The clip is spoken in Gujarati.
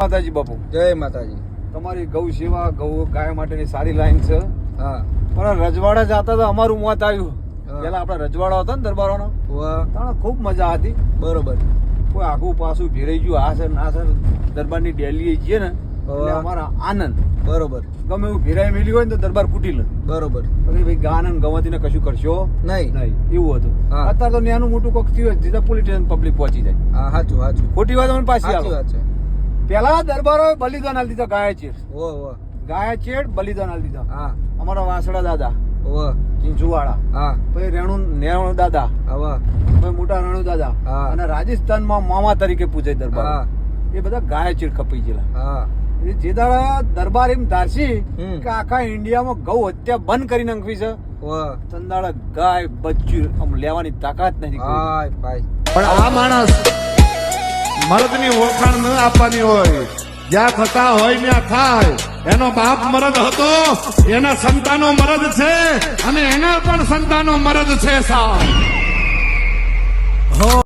માતાજી બાપુ, જય માતાજી. તમારી ગૌ સેવા ગૌ ગાય માટેની સારી લાઈન છે. હા, પણ રજવાડા જતા તો અમારું મોત આવ્યું. હા. પેલા આપડા રજવાડા હતા ને દરબારોનો, વાહ, તાણે ખૂબ મજા હતી. બરોબર. કોઈ આગું પાછું ભેરાઈ ગયું, આ સર ના સર દરબારની ડેલી જઈએ ને એટલે વાહ. અમારા આનંદ. બરોબર, ગમે એવું ભેરાઈ મેલી હોય ને તો દરબાર કૂટી લે. બરોબર. પછી ભાઈ ગાનન ગવતીને કશું કરશો નહીં. નહીં, એવું હતું. હા. અત્યારે તો નાનું મોટું કોક થયું હોય, સીધા પોલીસ સ્ટેશન પબ્લિક પહોંચી જાય. હા, સાચું સાચું ખોટી વાત મને પાછી સાચી આવે. વાત છે. પેલા દરબારોએ બલિદાન આલી દીધા. ગાય ચેડ, ઓ ગાય ચેડ બલિદાન આલી દીધા. હા, અમારા વાસડા દાદા ઓ ચીંચુવાળા, હા, પછી નેણુ દાદા, આવા, પછી મોટા રણુ દાદા, હા. અને રાજસ્થાનમાં મામા તરીકે પૂજાય દરબાર. હા, એ બધા ગાય ચીડ ખપાઈ ગયેલા. હા, એ જે દાડા દરબાર એમ ધારસી હમ. કે આખા ઇન્ડિયામાં ગૌ હત્યા બંધ કરી નાખવી છે, ઓ તંદાળા ગાય બચ્ચું આમ લેવાની તાકાત નથી કોઈ. હાય ભાઈ. પણ આ માણસ મરદની ઓળખાણ ન આપવાની હોય, જ્યાં થતા હોય ત્યાં થાય. એનો બાપ મરદ હતો, એના સંતાનો મરદ છે, અને એના પણ સંતાનો મરદ છે સાહેબ.